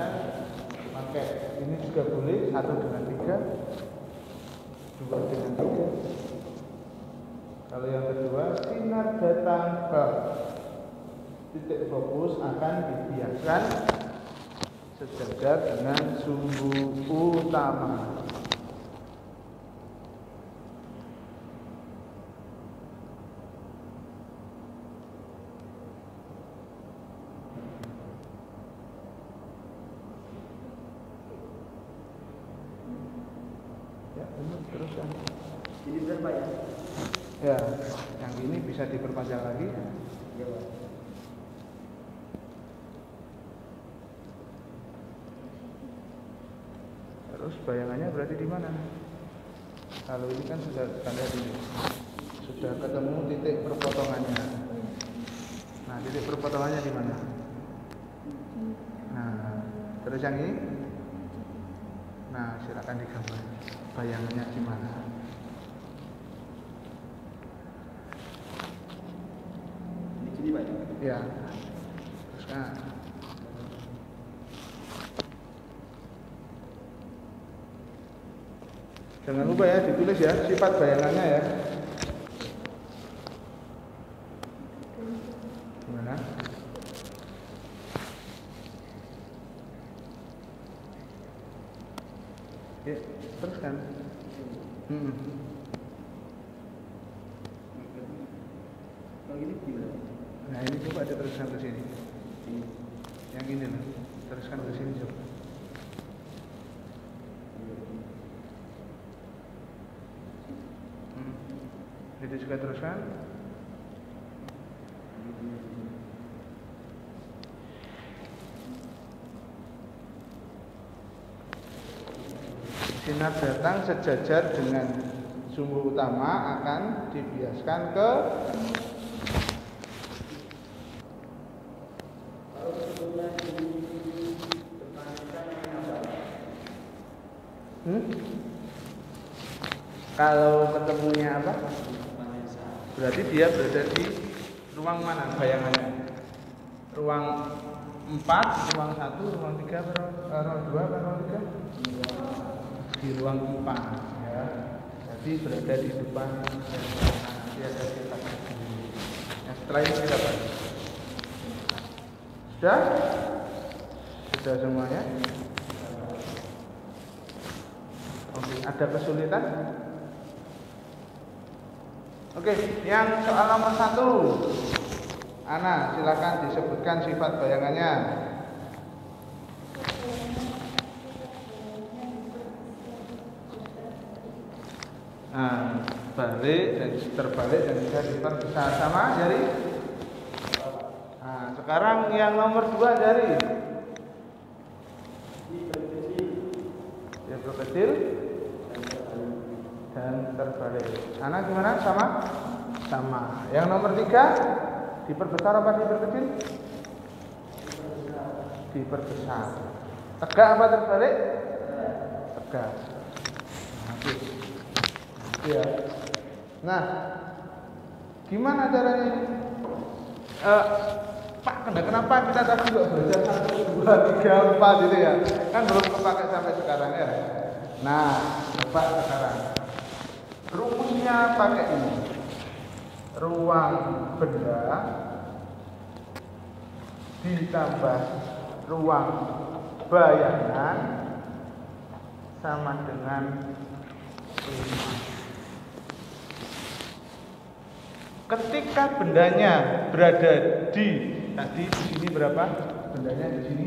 biaskan pakai ini juga boleh, 1 dengan 3, 2 dengan 3. Kalau yang kedua, sinar datang ke titik fokus akan dibiaskan sejajar dengan sumbu utama. Ya, ini teruskan. Jadi berapa ya? Ya, yang ini bisa diperpanjang lagi. Ya, Pak. Terus bayangannya berarti di mana? Kalau ini kan sudah tanda ini, sudah ketemu titik perpotongannya. Nah, titik perpotongannya di mana? Nah, terus yang ini? Nah, silakan digambar. Bayangannya di mana? Di sini, Pak. Ya. Terus kan. Jangan lupa ya ditulis ya sifat bayangannya ya. Gimana? Ya, teruskan. Kalau ini gimana? Nah, ini coba diteruskan ke sini. Yang ini loh, teruskan ke sini coba. Itu juga teruskan. Sinar datang sejajar dengan sumbu utama akan dibiaskan ke Kalau ketemunya apa? Berarti dia berada di ruang mana bayangannya? Ruang 4, ruang 1, ruang 3, ruang 2, ruang 3? Di ruang 4 ya. Jadi berada di depan nanti ada kita sendiri. Nah, setelah ini kita bahas. Sudah? Sudah semuanya? Oke, ada kesulitan? Oke, yang soal nomor 1. Ana, silakan disebutkan sifat bayangannya. Nah, balik dan terbalik dan bisa diperbesar sama jari. Nah, sekarang yang nomor 2 jari. Dia berkecil dan terbalik. Ana gimana? Sama? Sama. Yang nomor 3 diperbesar apa diperkecil? Diperbesar. Tegak apa terbalik? Tegak. Ya. Nah, gimana caranya ini? Pak, kenapa kita tadi juga belajar 1, 2, 3, 4 gitu ya? Kan belum kepakai sampai sekarang ya. Nah, coba sekarang. Rumusnya pakai ini. Ruang benda ditambah ruang bayangan sama dengan 5. Ketika bendanya berada di tadi di sini berapa? Bendanya di sini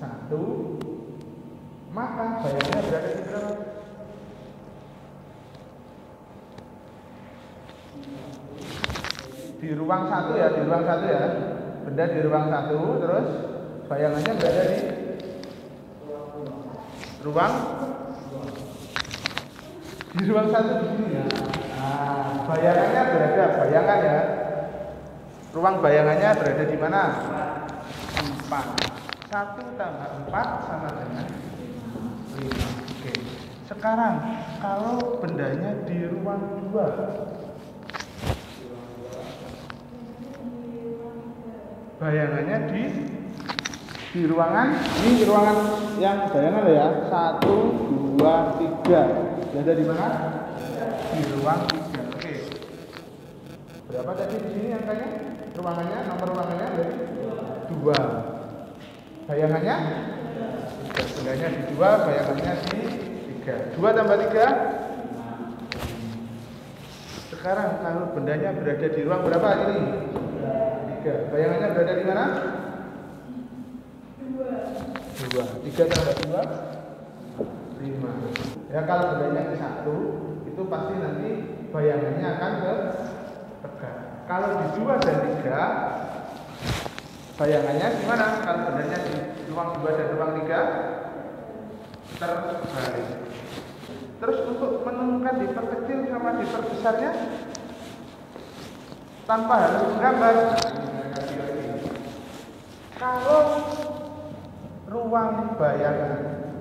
1. Maka bayangannya berada di berapa? Di ruang 1 ya, di ruang 1 ya. Benda di ruang 1, terus bayangannya berada di ruang 1 di sini ya. Nah, bayangannya berada, bayangan ya. Ruang bayangannya berada di mana? 4. 1 tambah 4 sama dengan 5. Oke. Sekarang kalau bendanya di ruang 2, bayangannya di di ruangan, ini ruangan yang bayangan ya, 1, 2, 3. Berada di mana? Di ruang 3. Oke. Berapa tadi di sini angkanya? Ruangannya, nomor ruangannya dari 2. Bayangannya? 3. Bendanya di 2, bayangannya di 3. 2 tambah 3? Sekarang kalau bendanya berada di ruang berapa ini? 3. Bayangannya berada di mana? 2. 3 tambah 2? 5. Ya kalau bendanya di 1, itu pasti nanti bayangannya akan ke tegak. Kalau di 2 dan 3, bayangannya gimana? Kalau bendanya di ruang 2 dan ruang 3 terbalik. Terus untuk menemukan diperkecil sama diperbesarnya tanpa harus menggambar. Kalau ruang bayangan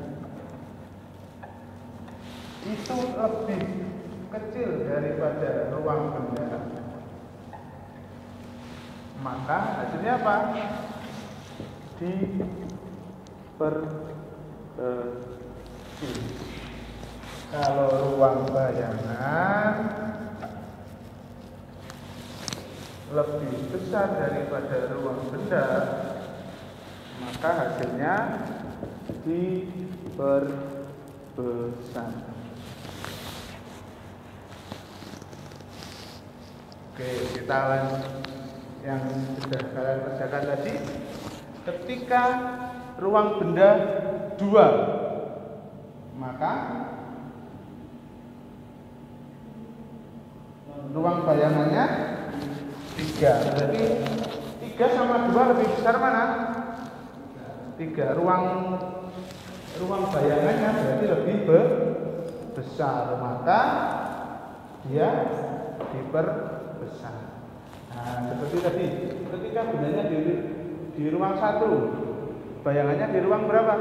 itu lebih kecil daripada ruang benda, maka hasilnya apa? Diperkecil. Kalau ruang bayangan lebih besar daripada ruang benda, maka hasilnya diperbesar. Oke, kita lanjut yang sudah kalian kerjakan tadi. Ketika ruang benda 2, maka ruang bayangannya 3. Berarti 3 sama 2 lebih besar mana? 3. Ruang bayangannya berarti lebih besar, maka dia diperbesar. Nah, seperti tadi, ketika bendanya di ruang 1, bayangannya di ruang berapa?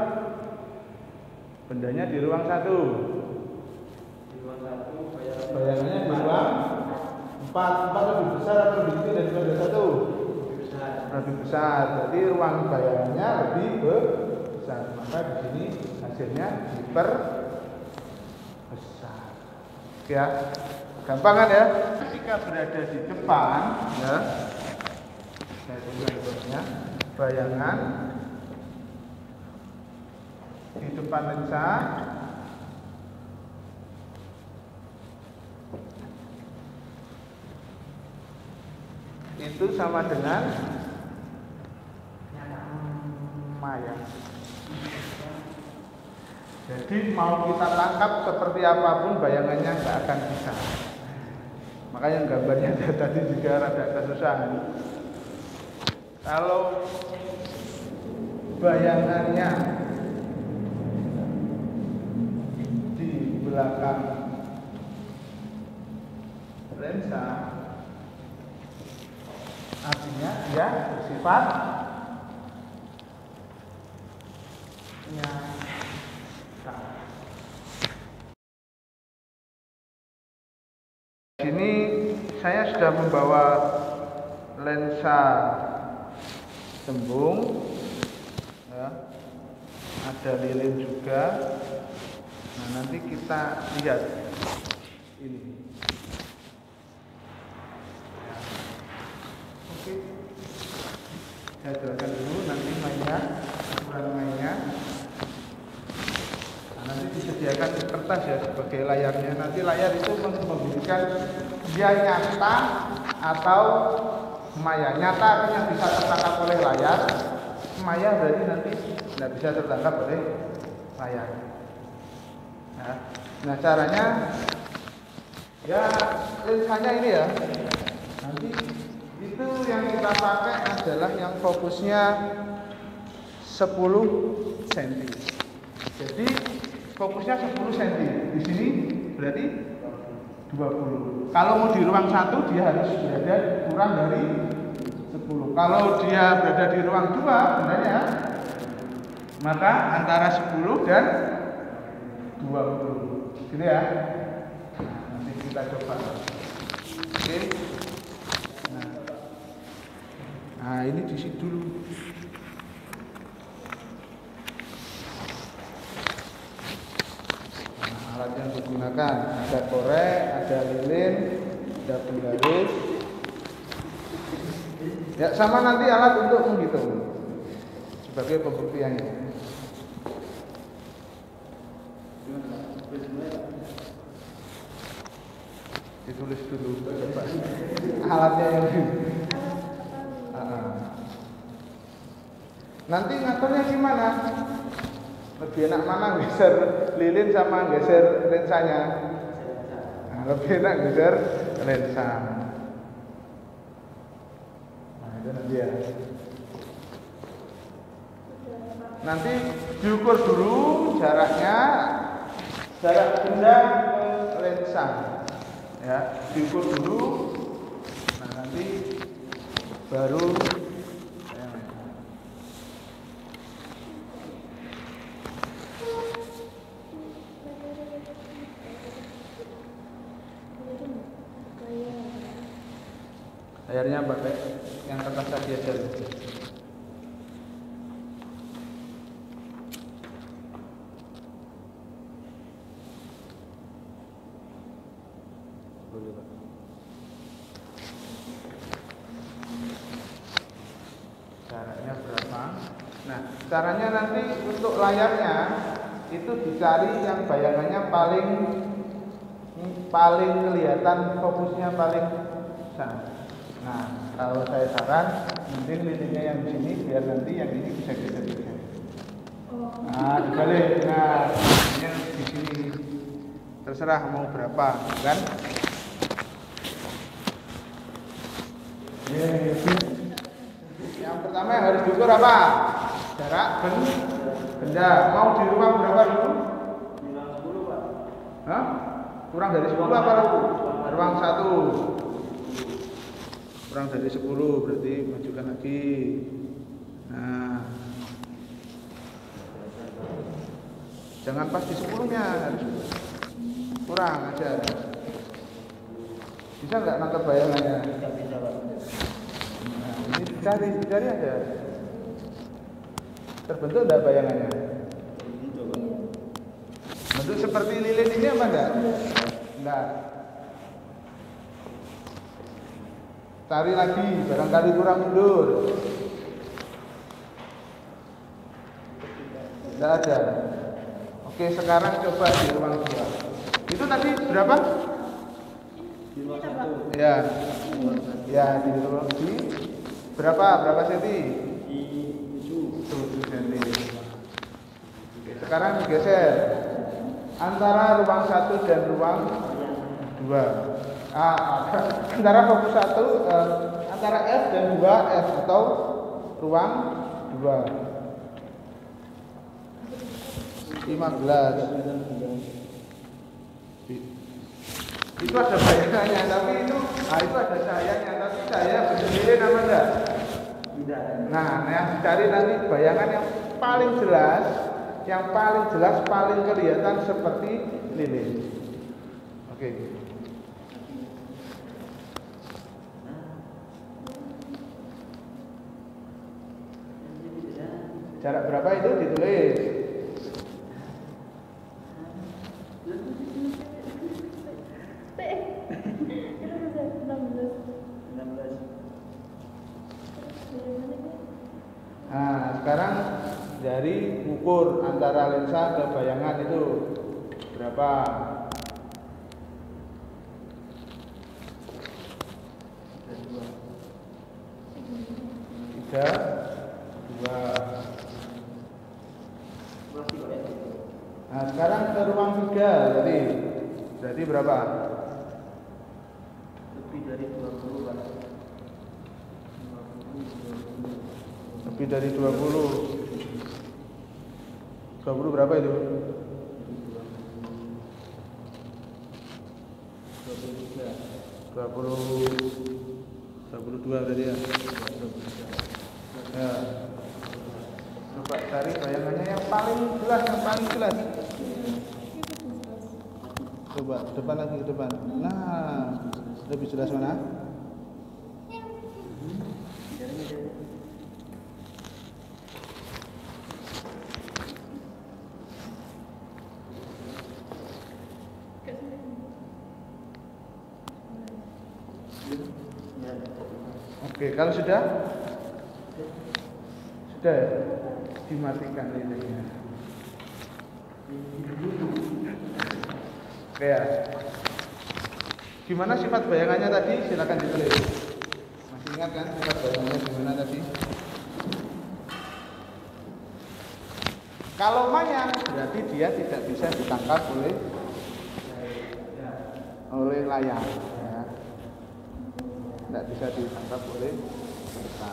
Bendanya di ruang 1. Di ruang 1 Bayangannya di ruang 4 lebih besar atau lebih kecil daripada 1? Lebih besar. Berarti ruang bayangannya lebih besar. Maka di sini hasilnya diperbesar. Oke ya. Gampang kan ya? Ketika berada di depan, ya. Saya tulisnya bayangan di depan lensa itu sama dengan maya. Jadi mau kita tangkap seperti apapun bayangannya nggak akan bisa. Makanya gambarnya tadi juga rada kesusahan. Kalau bayangannya di belakang lensa, artinya dia bersifat nyata. Sini saya sudah membawa lensa cembung, ya. Ada lilin juga. Nah, nanti kita lihat ini. Oke, saya jelaskan dulu nanti mainnya, ukuran mainnya. Nah, nanti disediakan di kertas ya sebagai layarnya. Nanti layar itu membuktikan dia nyata atau maya. Nyata artinya bisa tertangkap oleh layar. Maya berarti nanti tidak bisa tertangkap oleh layar. Nah, caranya ya lensanya ini ya. Nanti itu yang kita pakai adalah yang fokusnya 10 cm. Jadi fokusnya 10 cm. Di sini berarti 20. Kalau mau di ruang 1 dia harus berada kurang dari 10. Kalau dia berada di ruang 2 sebenarnya, maka antara 10 dan 20. Gitu ya. Nanti kita coba. Oke. Nah, ini diisi dulu. alat yang digunakan. Ada korek, ada lilin, ada penggaris. Ya, sama nanti alat untuk menghitung sebagai pembuktiannya. Ditulis dulu coba alatnya yang nanti ngaturnya gimana? Lebih enak mana geser lilin sama geser lensanya? Nah, lebih enak geser lensa. Nah, itu nanti ya. Nanti diukur dulu jaraknya, jarak benda ke lensa. Ya, diukur dulu. Nah, nanti baru layarnya pakai yang kertas tadi aja. Boleh, Pak. Caranya berapa? Nah, caranya nanti untuk layarnya itu dicari yang bayangannya paling kelihatan, fokusnya paling besar. Nah, kalau saya saran, mending lilinnya yang di sini biar nanti yang ini bisa geser-geser. Nah, dibalik. Nah, yang di sini terserah mau berapa, kan? Yang pertama yang harus diukur apa? Jarak benda. Mau di ruang berapa dulu? Ruang 10, Pak. Hah? Kurang dari 10 apa dulu? Ruang 1. Kurang dari 10 berarti majukan lagi. Nah, jangan pas di 10-nya, harus kurang aja. Bisa nggak nangkep bayangannya? Bisa, Pak. Nah, ini dicari aja. Terbentuk enggak bayangannya? Bentuk seperti lilin ini apa enggak? Enggak. Cari lagi, barangkali kurang mundur. Enggak ada. Oke, sekarang coba di ruang 2. Itu tadi berapa? Di ruang 1. Ya. Ya, di ruang di berapa senti? Di 7 cm. Oke, sekarang digeser antara ruang 1 dan ruang 2. Antara fokus 1 antara F dan 2F atau ruang 2. 15. Itu ada bayangannya, tapi itu ada cahayanya, tapi cahaya berdiri nama enggak? tidak. Nah, yang dicari nanti bayangan yang paling jelas, paling kelihatan seperti lilin. Oke. Jarak berapa itu ditulis? Nah, sekarang dari ukur antara lensa ke bayangan itu berapa? Tiga, dua. Nah, sekarang ke ruang 3 berarti berapa? Lebih dari 20, Pak. Lebih dari 20. 20 berapa itu? 22 tadi ya. Ya. Coba cari bayangannya yang paling jelas. Coba depan lagi ke depan. Nah, lebih jelas mana? Ya. Oke, kalau sudah ya? Dimatikan lilinnya. Oke ya. Gimana sifat bayangannya tadi? Silakan ditulis. Masih ingat kan sifat bayangannya gimana tadi? Kalau mayang berarti dia tidak bisa ditangkap oleh layar, ya. Tidak bisa ditangkap oleh kita.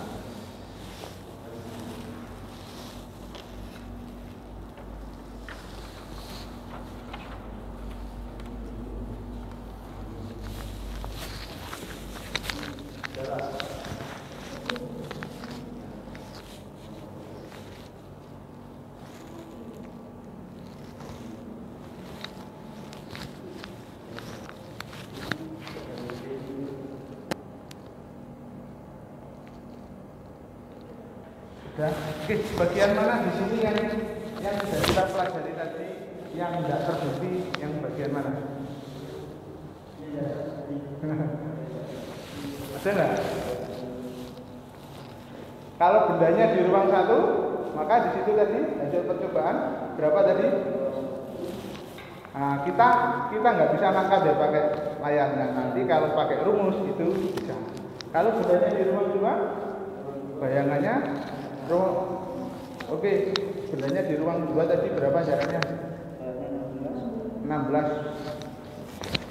Sudah. Oke, bagian mana di sini yang sudah kita pelajari tadi yang tidak terbukti, yang bagian mana? Ada nggak? Kalau bendanya di ruang 1, maka di situ tadi hasil percobaan berapa tadi? Nah, kita nggak bisa nangkap ya pakai layarnya. Nanti kalau pakai rumus itu bisa. Kalau bendanya di ruang 2, bayangannya oke, bendanya di ruang 2 tadi berapa jaraknya? 16.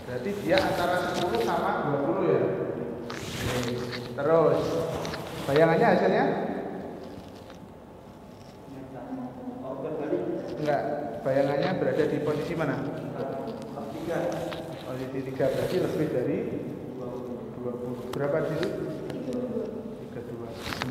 Berarti dia antara 10 sama 20 ya. Terus bayangannya hasilnya? Enggak, bayangannya berada di posisi mana? Posisi 3, berarti lebih dari 20. Berapa di situ? 32.